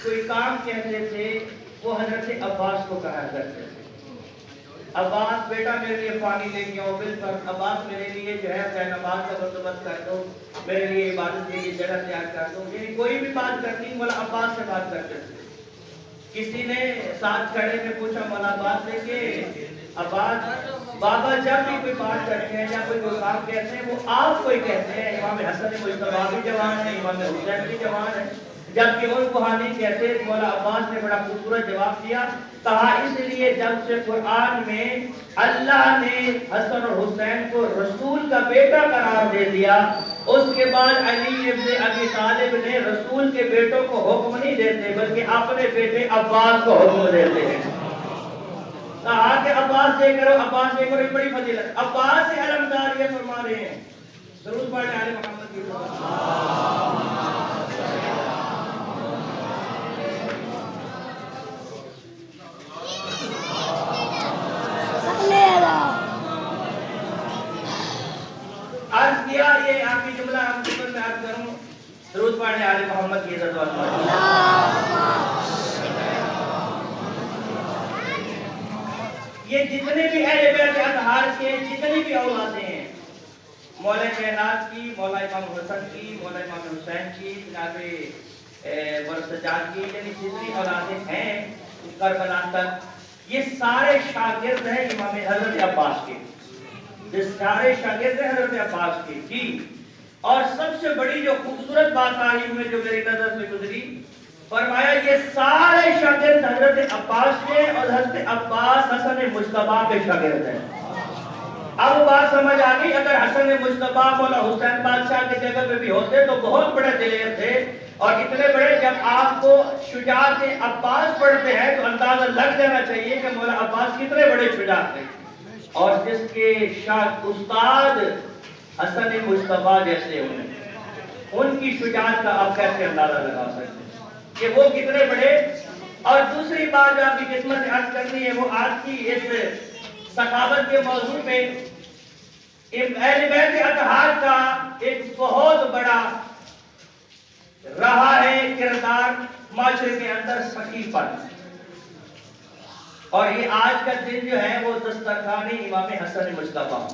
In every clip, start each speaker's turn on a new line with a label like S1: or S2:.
S1: کوئی کام کہتے تھے وہ حضرت عباس کو کہا کرتے تھے، عباس بیٹا میرے لیے پانی لے کے آؤ، بل پر عباس میرے لیے جو ہے نماز کا بندوبست کر دو، میرے لیے عبادت کے لیے جگہ تیار کر دو. یعنی کوئی بھی بات کرنی مولا عباس سے بات کرتے تھے. کسی نے ساتھ کھڑے میں پوچھا مولا عباس سے کہ عباس بابا جب بھی کوئی بات کرتے ہیں یا کوئی کام کہتے ہیں وہ آپ کوئی کہتے ہیں، امام حسن مجتبیٰ بھی جوان ہے، امام حسین بھی جوان ہے، جبکہ ان کو ہاں نہیں کہتے. مولا عباس نے بڑا خوبصورت جواب دیا، کہا اس لیے جب سے قرآن میں اللہ نے حسن اور حسین کو رسول کا بیٹا قرار دے دیا، اس کے بعد علی ابن ابی طالب نے رسول کے بیٹوں کو حکم نہیں دیتے بلکہ اپنے بیٹے عباس کو حکم دیتے ہیں. کہا کہ عباس سے کرو، عباس سے کرو، یہ بڑی فضیلت. عباس سے علمدار یہ فرما رہے ہیں، درود پڑھیں آل محمد کی عرض کیا. یہ آخری جملہ ہم خدمت میں عرض کروں، درود پڑھیں آل محمد کی عزت والمجد. یہ جتنے بھی اہل بیت اطہار کے جتنی بھی اولادیں ہیں، مولا کائنات کی، مولا امام حسن کی، مولا امام حسین کی، جناب ورسجاد کی، یعنی جتنی اولادیں ہیں کربلا تک، یہ سارے شاگرد ہیں امام حضرت عباس کے، یہ سارے شاگرد ہیں حضرت عباس کے. جی، اور سب سے بڑی جو خوبصورت بات آئی میں جو میری نظر سے گزری، فرمایا یہ سارے شاگرد حضرت عباس کے اور حضرت عباس حسن مجتبیٰ کے شاگرد ہیں. اب بات سمجھ آ گئی، اگر حسن مجتبیٰ مولا حسین بادشاہ کی جگہ پہ بھی ہوتے تو بہت بڑے دلیر تھے، اور اتنے بڑے. جب آپ کو شجاعت عباس پڑھتے ہیں تو اندازہ لگ جانا چاہیے کہ مولا عباس کتنے بڑے شجاع تھے. اور جس کے استاد حسن مجتبیٰ جیسے ہوئے، ان کی شجاعت کا آپ کیسے اندازہ لگا سکتے ہیں کہ وہ کتنے بڑے. اور دوسری بات جو آپ کی خدمت سے عرض کرنی ہے وہ آج کی اس ثقافت کے موضوع میں اہل بیت اطہار کا ایک بہت بڑا رہا ہے کردار معاشرے کے اندر سخی پر. اور یہ آج کا دن جو ہے وہ دسترخوان امام حسن مجتبیٰ.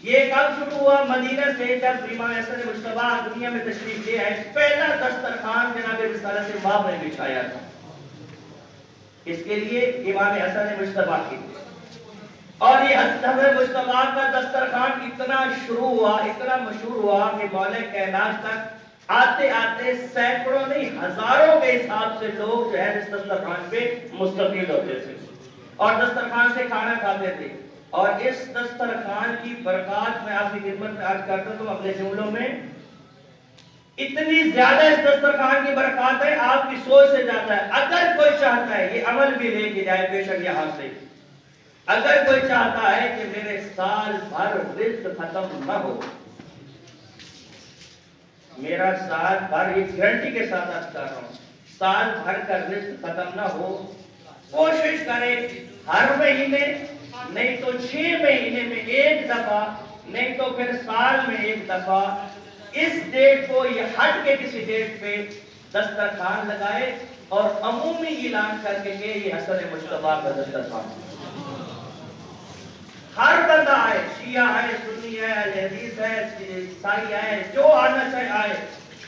S1: یہ کب شروع ہوا؟ مدینہ سے جب امام حسن مجتبیٰ دنیا میں تشریف لے آئے، پہلا دسترخوان جناب رسالت مآب نے بچھایا تھا. اس کے لیے امام حسن مجتبیٰ کی. اور یہ حسن مجتبیٰ کا دسترخوان اتنا شروع ہوا، اتنا مشہور ہوا کہ مولا کائنات تک آتے آتے سینکڑوں نہیں ہزاروں کے حساب سے لوگ جو ہے اس دسترخوان پہ مستفید ہوتے تھے اور دسترخوان سے کھانا کھاتے تھے. اور اس دسترخوان کی برکات میں آپ کی خدمت میں عرض کرتا ہوں اپنے جملوں میں، اتنی زیادہ اس دسترخوان کی برکات ہے آپ کی سوچ سے زیادہ ہے. اگر کوئی چاہتا ہے یہ عمل بھی لے کے جائے، بے شک یہاں سے اگر کوئی چاہتا ہے کہ میرے سال بھر رزق ختم نہ ہو، میرا سال بھر، یہ گارنٹی کے ساتھ عرض کر رہا ہوں، سال بھر کا رزق ختم نہ ہو، کوشش کرے ہر مہینے نہیں تو 6 مہینے میں ایک دفعہ، نہیں تو پھر سال میں ایک دفعہ اس ڈیٹ کو یہ ہٹ کے کسی ڈیٹ پہ دسترخوان لگائے اور عمومی اعلان کر کے کہ یہ حسن مجتبیٰ کا دسترخوان. ہر بندہ آئے، شیعہ ہے، سنی ہے، اہل حدیث ہے، عیسائی ہے، جو آنا چاہے آئے،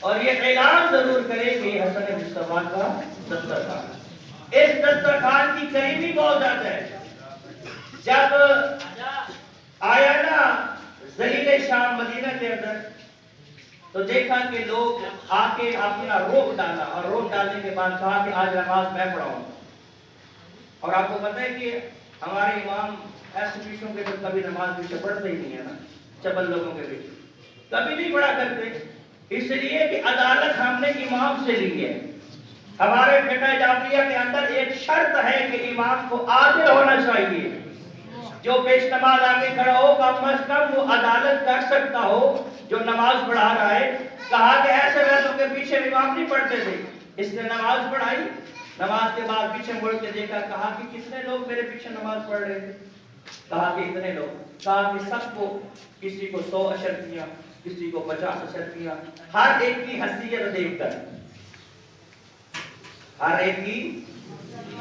S1: اور یہ اعلان ضرور کرے کہ یہ حسن مجتبیٰ کا دسترخوان. اس دسترخوان کی قریبی بہت زیادہ ہے. جب آیا نا ذلیل شام مدینہ کے اندر تو دیکھا کہ لوگ آ کے اپنا روک ڈالا، اور روک ڈالنے کے بعد کہا کہ آج نماز میں پڑھاؤں. اور آپ کو پتہ ہے کہ ہمارے امام ایسے پیچھوں کے تو کبھی نماز پیچھے پڑھتے ہی نہیں ہے نا، چبل لوگوں کے پیچھے کبھی نہیں پڑھا کرتے، اس لیے کہ عدالت ہم نے امام سے لی ہے. ہمارے فقہ جعفریہ کے اندر ایک شرط ہے کہ امام کو عادل ہونا چاہیے. جو پیش نماز آگے کھڑا ہو کم از کم وہ عدالت کر سکتا ہو جو نماز پڑھا رہا ہے. کہا کہ ایسے ویسوں کے پیچھے امام نہیں پڑھتے تھے، اس نے نماز پڑھائی، نماز کے بعد پیچھے مڑ کے دیکھا، کہا کہ کتنے لوگ میرے پیچھے نماز پڑھ رہے تھے؟ کہا کہ اتنے لوگ. کہا کہ سب کو، کسی کو 100 اشرفیاں، کسی کو 50 اشرفیاں، ہر ایک کی حیثیت دیکھ کر ہر ایک کی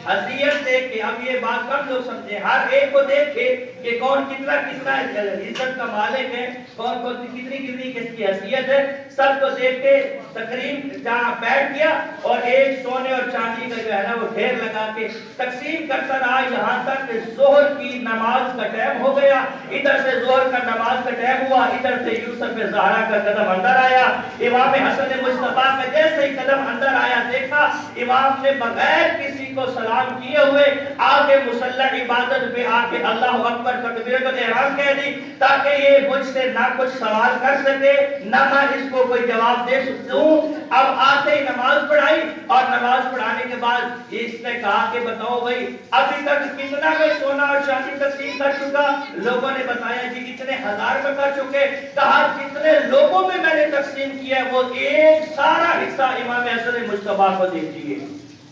S1: حیثیت دیکھ کے، اب یہ بات کم لوگ سمجھیں، ہر ایک کو دیکھ کے کہ کون کتنا کتنا عزت کا مالک ہے، کون کون کتنی کتنی کس کی حیثیت ہے، سب کو دیکھ کے تقریب جہاں بیٹھ گیا اور ایک سونے اور چاندی کا جو ہے نا وہ ڈھیر لگا کے تقسیم کرتا رہا، یہاں تک کہ ظہر کی نماز کا ٹائم ہو گیا۔ ادھر سے ظہر کا نماز کا ٹائم ہوا، ادھر سے یوسف زہرا کا قدم اندر آیا۔ امام حسن مصطفیٰ کا جیسے ہی قدم اندر آیا، دیکھا امام نے بغیر کسی کو سلام کیے ہوئے آگے مسلح عبادت پہ آ کے اللہ اکبر تکبیرۃ الاحرام کہہ دی، تاکہ یہ مجھ سے نہ کچھ سوال کر سکے نہ میں اس کو کوئی جواب دے سکوں۔ اب آتے ہی نماز پڑھائی، اور نماز پڑھانے کے بعد اس نے کہا کہ بتاؤ بھائی ابھی تک کتنا میں سونا اور چاندی تقسیم کر چکا؟ لوگوں نے بتایا جی اتنے ہزار میں کر چکے۔ کہا جتنے لوگوں میں نے تقسیم کیا ہے وہ ایک سارا حصہ امام حسن مصطفیٰ کو دے دیجیے۔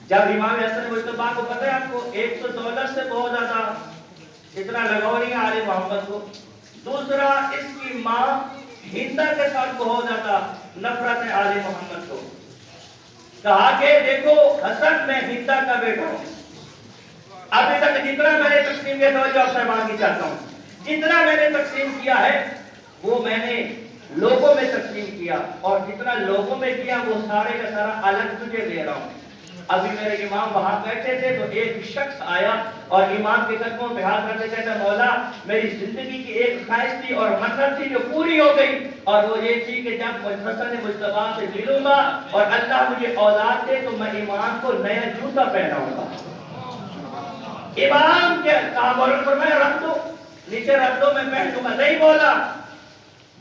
S1: جب امام حسن مصطفیٰ کو پتہ ہے آپ کو، ایک تو دولت سے بہت زیادہ اتنا لگاؤ نہیں آل محمد کو، دوسرا اس کی ماں ہندا کے ساتھ بہت زیادہ نفرت ہے آل محمد کو۔ کہا کہ دیکھو حسن میں ہندا کا بیٹا ہوں، ابھی تک جتنا میں نے تقسیم کیا، توجہ آپ سے مانگی چاہتا ہوں، جتنا میں نے تقسیم کیا ہے وہ میں نے لوگوں میں تقسیم کیا، اور جتنا لوگوں میں کیا وہ سارے کا سارا الگ تجھے دے رہا ہوں۔ ابھی میرے امام وہاں بیٹھے تھے تو ایک شخص آیا اور امام کے قدموں پہ ہاتھ رکھ کے کہتا مولا میری زندگی کی ایک خواہش تھی اور منت تھی جو پوری ہو گئی، اور وہ یہ تھی کہ جب حسن مصطفیٰ سے ملوں گا اور اللہ مجھے اولاد دے تو میں امام کو نیا جوتا پہناؤں گا۔ امام کیا کہا مولانا فرمایا رکھ دو، نیچے رکھ دو، میں پہن لوں گا۔ نہیں بولا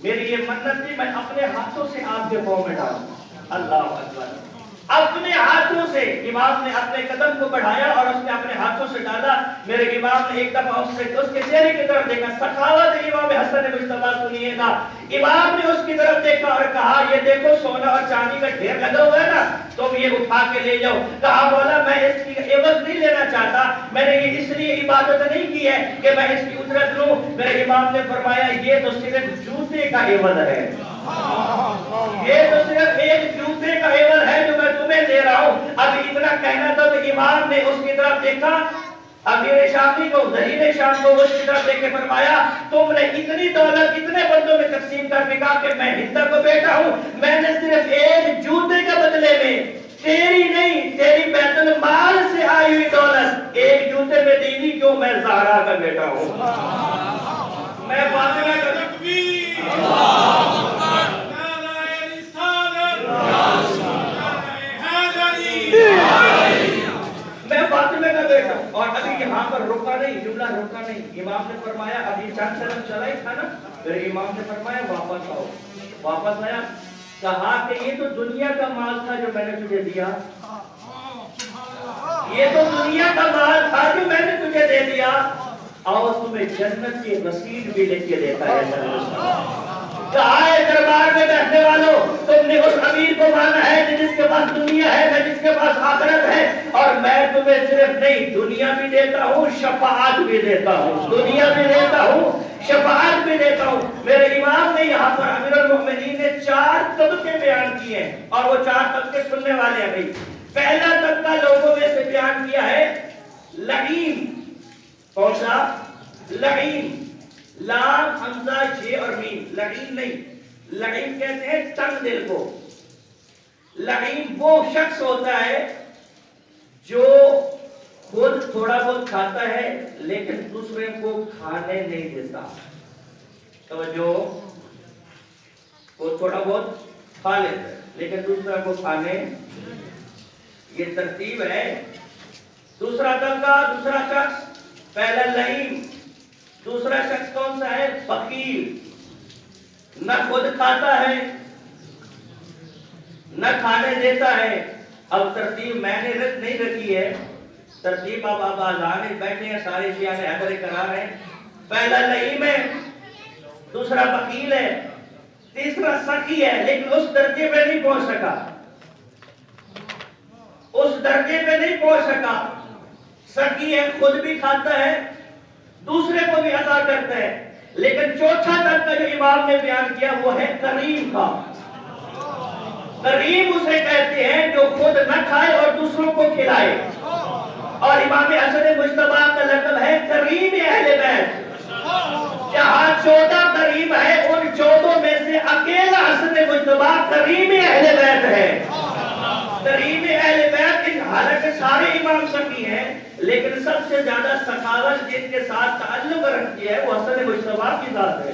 S1: میری یہ منت تھی، میں اپنے ہاتھوں سے آپ کے پاؤں میں ڈالوں گا۔ اللہ اکبر، اپنے ہاتھوں سے امام نے اپنے قدم کو بڑھایا اور اس نے اپنے ہاتھوں سے ڈالا۔ میرے امام نے ایک دفعہ اس کے چہرے کی طرف دیکھا، سخاوت امام حسن مصطفیٰ سنیے گا، امام نے اس کی طرف دیکھا اور کہا یہ دیکھو سونا اور چاندی کا ڈھیر لگا ہوا ہے نا، تم یہ اٹھا کے لے جاؤ۔ کہا مولا میں اس کی عوض نہیں لینا چاہتا، میں نے یہ اس لیے عبادت نہیں کی ہے کہ میں اس کی اجرت لوں۔ میرے امام نے فرمایا یہ تو صرف جوتے کا عوض ہے، یہ تو صرف ایک جوتے کا عوض ہے جو میں تمہیں دے رہا ہوں۔ اب اتنا کہنا تھا تو امام نے اس کی طرف دیکھا، امیر شامی کو، ظہیر شام کو اس کی طرف دیکھ کے فرمایا تم نے اتنی دولت اتنے بندوں میں تقسیم کر کے کہا کہ میں ہندا کو بیٹا ہوں، میں نے صرف ایک جوتے کے بدلے میں تیری نہیں تیری بیت المال سے آئی ہوئی دولت ایک جوتے میں دی دی، کیوں میں زہرا کا بیٹا ہوں، میں فاطمہ کا بیٹا ہوں۔ اور ابھی یہاں پر رکا نہیں، جملہ رکا نہیں، امام نے فرمایا ابھی چند قدم چلا ہی تھا نا، پھر امام نے فرمایا واپس آؤ۔ واپس آیا، کہا کہ یہ تو دنیا کا مال تھا جو میں نے تجھے دیا، یہ تو دنیا کا مال تھا جو میں نے تجھے دے دیا، اور تمہیں جنت کی رسید بھی لے کے دیتا ہے۔ کہا ہے دربار میں بیٹھنے والوں تم نے اس امیر کو مانا ہے جس کے پاس دنیا ہے، میں جس کے پاس آخرت ہے، اور میں تمہیں صرف نہیں دنیا بھی دیتا ہوں شفاعت بھی دیتا ہوں، دنیا بھی دیتا ہوں شفاعت بھی دیتا ہوں۔ میرے امام نے یہاں پر امیر المؤمنین نے 4 طبقے بیان کیے ہیں، اور وہ 4 طبقے سننے والے ہیں بھائی۔ پہلا طبقہ لوگوں میں سے بیان کیا ہے لعین، کون سا؟ لعین، لام حمزہ جے اور میم، لعین نہیں، لعین کہتے ہیں تنگ دل کو۔ لعین وہ شخص ہوتا ہے جو خود تھوڑا بہت کھاتا ہے لیکن دوسرے کو کھانے نہیں دیتا، توجہ، وہ تھوڑا بہت کھا لیتا ہے لیکن دوسرے کو کھانے، یہ ترتیب ہے۔ دوسرا طبقہ، دوسرا شخص، پہلا لعین، دوسرا شخص کون سا ہے؟ فقیر، نہ خود کھاتا ہے نہ کھانے دیتا ہے۔ اب ترتیب میں نے نہیں رکھی ہے، ترتیب اب آزان بیٹھے ہیں سارے شیعہ نے حضر کرا رہے ہیں۔ پہلا لعین ہے، دوسرا فقیر ہے، تیسرا سخی ہے، لیکن اس درجے پہ نہیں پہنچ سکا، اس درجے پہ نہیں پہنچ سکا۔ سخی ہے، خود بھی کھاتا ہے دوسرے کو بھی عطا کرتا ہے، لیکن چوتھا طبقہ جو امام نے بیان کیا وہ ہے کریم کا۔ کریم اسے کہتے ہیں جو خود نہ کھائے اور دوسروں کو کھلائے. اور امام حسن مجتبی کا لقب ہے کریم اہل بیت. جہاں 14 کریم ہے ان 14 میں سے اکیلا حسن مجتبی کریم اہل بیت ہے. کریم اہل بیت ان حالانکہ سارے امام سکی ہیں لیکن سب سے زیادہ سخاوت جن کے ساتھ تعلق رکھتی ہے وہ حسن مجتبی کی ذات ہے.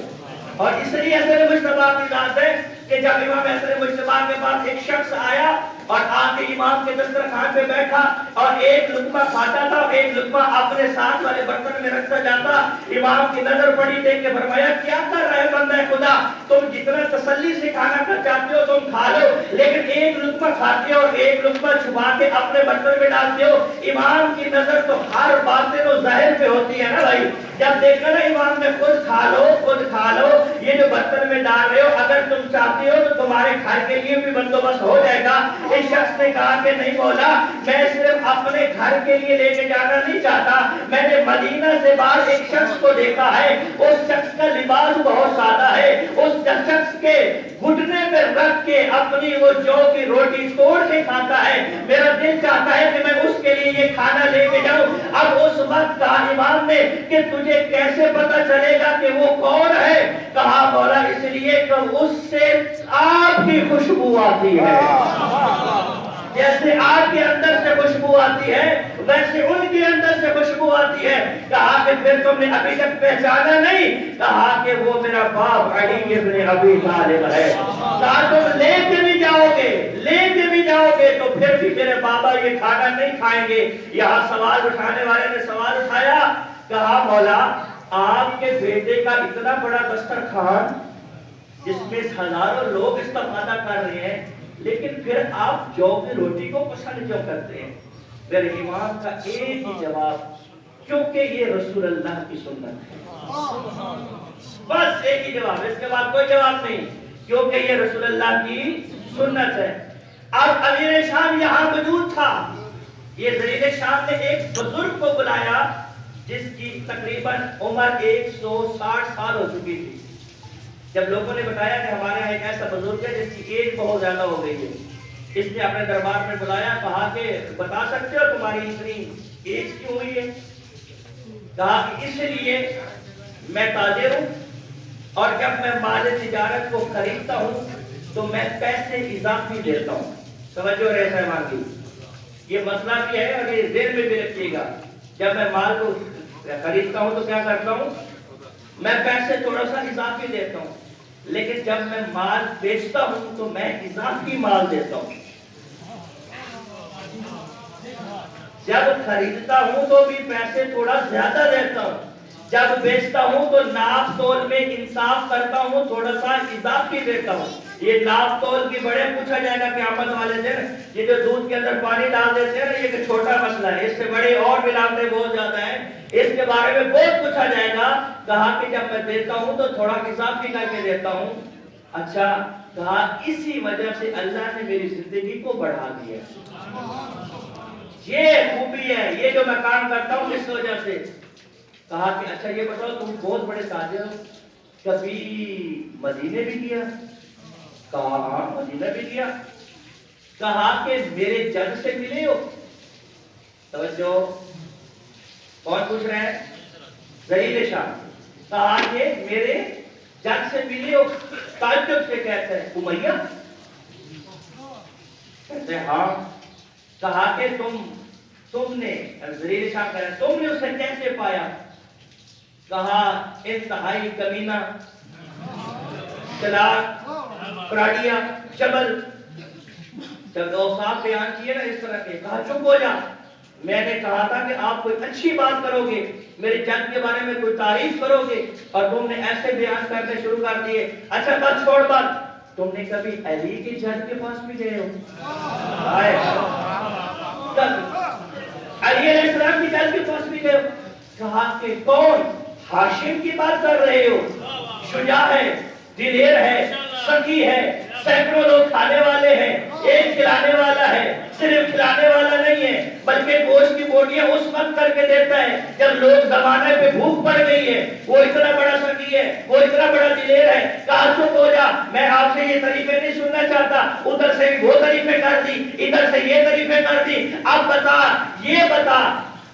S1: اور اس لیے حسن مجتبی کی ذات ہے کہ جب امام حسن مجتبی کے پاس ایک شخص آیا اور آ کے امام کے دسترخوان پہ بیٹھا اور ایک لقمہ کھاتا تھا اور ایک لقمہ اپنے ساتھ والے برتن میں رکھتا جاتا. امام کی نظر پڑی دیکھ کے فرمایا کیا کر رہے بندہ خدا, تم جتنا تسلی سے کھانا کھا چاہتے ہو تم کھا لو لیکن ایک لقمہ کھاتے ہو اور ایک لقمہ چھپا کے اپنے برتن میں ڈالتے ہو. امام کی نظر تو ہر باطن و ظاہر پہ ہوتی ہے نا بھائی. جب دیکھا نا امام نے خود کھا لو یہ جو برتن میں ڈال رہے ہو اگر تم چاہتے ہو تو تمہارے گھر کے لیے بھی بندوبست ہو جائے گا. اس شخص نے کہا کہ نہیں مولا میں صرف اپنے گھر کے لیے لے کے جانا نہیں چاہتا, میں نے مدینہ سے باہر ایک شخص کو دیکھا ہے, اس شخص کا لباس بہت سادہ ہے, اس شخص کے گھٹنے پہ رکھ کے اپنی وہ جو کی روٹی توڑ کے کھاتا ہے, میرا دل چاہتا ہے کہ میں اس کے لیے یہ کھانا لے کے جاؤں. اب اس وقت کہا امام نے کہ تجھے کیسے پتا چلے گا کہ وہ کون ہے؟ کہا مولا اس لیے کہ اس سے آپ کی خوشبو آتی ہے, جیسے آپ کے اندر سے خوشبو آتی ہے ویسے ان کے اندر سے خوشبو آتی ہے. کہا کہ پھر تم نے ابھی تک پہچانا نہیں؟ کہا کہ وہ میرا باپ علی ابن ابی طالب ہے. کہا تم لے کے بھی جاؤ گے تو پھر بھی میرے بابا یہ کھانا نہیں کھائیں گے. یہاں سوال اٹھانے والے نے سوال اٹھایا, کہا مولا آپ کے بیٹے کا اتنا بڑا دسترخوان جس میں ہزاروں لوگ استفادہ کر رہے ہیں لیکن پھر آپ جو کی روٹی کو پسند کیوں کرتے ہیں؟ میرے امام کا ایک ہی جواب, کیونکہ یہ رسول اللہ کی سنت ہے. بس ایک ہی جواب, اس کے بعد کوئی جواب نہیں, کیونکہ یہ رسول اللہ کی سنت ہے. اب امیر شام یہاں موجود تھا. یہ زلیل شام نے ایک بزرگ کو بلایا جس کی تقریباً عمر 160 سال ہو چکی تھی. جب لوگوں نے بتایا کہ ہمارے یہاں ایک ایسا بزرگ ہے جس کی ایج بہت زیادہ ہو گئی ہے, اس نے اپنے دربار میں بلایا, کہا کہ بتا سکتے ہو تمہاری اتنی ایج کیوں ہوئی ہے؟ کہا کہ اس لیے میں تاجر ہوں اور جب میں مال تجارت کو خریدتا ہوں تو میں پیسے اضافی دیتا ہوں. سمجھو رہے سہمان کی, یہ مسئلہ بھی ہے اور یہ ذہن میں بھی رکھیے گا. جب میں مال کو خریدتا ہوں تو کیا کرتا ہوں, میں پیسے تھوڑا سا اضافی دیتا ہوں, لیکن جب میں مال بیچتا ہوں تو میں اضافی مال دیتا ہوں. جب خریدتا ہوں تو بھی پیسے تھوڑا زیادہ دیتا ہوں, جب بیچتا ہوں تو ناپ تول میں انصاف کرتا ہوں, تھوڑا سا اضافی دیتا ہوں. یہ ناپ تول کی بڑے پوچھا جائے گا قیامت والے دن, یہ جو دودھ کے اندر پانی ڈال دیتے ہیں نا, یہ ایک چھوٹا مسئلہ ہے, اس سے بڑے اور ملاوٹیں بہت زیادہ ہیں, اس کے بارے میں بہت پوچھا جائے گا. کہا کہ جب میں دیتا ہوں تو تھوڑا اضافی کر کے دیتا ہوں. اچھا, کہا اسی وجہ سے اللہ نے میری زندگی کو بڑھا دیا, یہ خوبی ہے, یہ جو میں کام کرتا ہوں اس وجہ سے. کہا کہ اچھا یہ بتاؤ تم بہت بڑے تاجر ہو, کبھی مدینے بھی گیا؟ کہا ہاں مدینہ بھی گیا. کہا کہ میرے جد سے ملے ہو؟ توجہ, کون پوچھ رہے ہیں؟ زلیل شاہ. کہا کہ میرے جد سے ملے ہو؟ تعجب سے کہتے ہیں امیہ؟ کہتے ہیں ہاں. کہا کہ تم نے, زلیل شاہ کہہ رہے ہیں, تم نے اسے کیسے پایا؟ کہا انتہائی کمینہ, چلاک, پراڈیا, چبل. جب اوصاف بیان کیے نا اس طرح کے, کہا چپ ہو جا, میں نے کہا تھا کہ آپ کوئی اچھی بات کرو گے, میرے جد کے بارے میں کوئی تعریف کرو گے, اور تم نے ایسے بیان کرنے شروع کر دیے. اچھا بات چھوڑ بات, تم نے کبھی علی کے جد کے پاس بھی گئے ہو؟ علی علیہ السلام کی جد کے پاس بھی گئے ہو؟ کہا کہ کون؟ ہاشم کی بات کر رہے ہو؟ شجاع ہے, دلیر ہے, سخی ہے, سینکڑوں لوگ کھانے والے ہیں, ایک کھلانے والا ہے, صرف کھلانے والا نہیں ہے بلکہ گوشت کی بوٹیاں اس وقت کر کے دیتا ہے جب لوگ زمانے پہ بھوک پڑ گئی ہے. وہ اتنا بڑا سخی ہے, وہ اتنا بڑا دلیر ہے. کہا چپ ہو جا, میں آپ سے یہ طریقے نہیں سننا چاہتا. ادھر سے وہ طریقے کر دی, ادھر اندر سے یہ تعریفیں کر دی، اب بتا، یہ بتا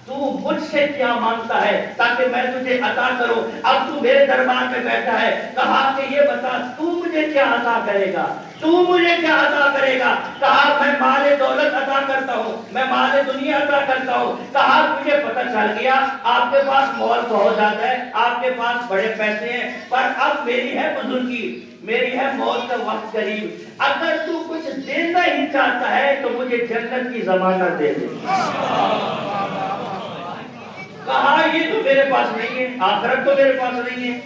S1: تو مجھ سے کیا مانگتا ہے تاکہ میں تجھے عطا کروں۔ اب تو میرے دربار میں بیٹھا ہے، کہا کہ یہ بتا تو مجھے کیا عطا کرے گا، تو مجھے کیا عطا کرے گا؟ کہا میں مال دولت عطا کرتا ہوں، میں مال دنیا عطا کرتا ہوں۔ کہا مجھے پتہ چل گیا آپ کے پاس مال بہت زیادہ ہے، آپ کے پاس بڑے پیسے ہیں، پر اب میری ہے بزرگی، میری ہے موت کا وقت قریب، اگر تو کچھ دینا ہی چاہتا ہے تو مجھے جنت کی ضمانت دے دے۔ کہا یہ تو میرے پاس نہیں ہے، آخرت تو میرے پاس نہیں ہے۔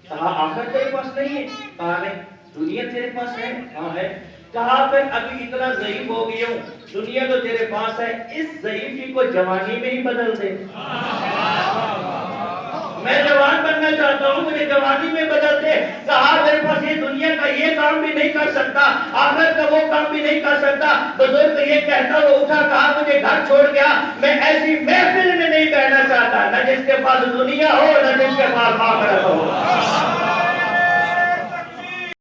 S1: کہا آخرت تیرے پاس نہیں ہے؟ کہا نہیں۔ دنیا تیرے پاس ہے؟ ہاں ہے۔ کہا پھر ابھی اتنا ضعیف ہو گیا ہوں، دنیا تو تیرے پاس ہے، اس ضعیفی کو جوانی میں ہی بدل دے۔ میں جوان بننا چاہتا ہوں، مجھے جوانی میں بدل دے۔ کہا میرے پاس یہ دنیا کا یہ کام بھی نہیں کر سکتا، آخرت کا وہ کام بھی نہیں کر سکتا۔ بزرگ یہ کہتا وہ اٹھا، کہا مجھے گھر چھوڑ گیا، میں ایسی محفل میں نہیں بیٹھنا چاہتا، نہ جس کے پاس دنیا ہو نہ جس کے پاس آخرت ہو۔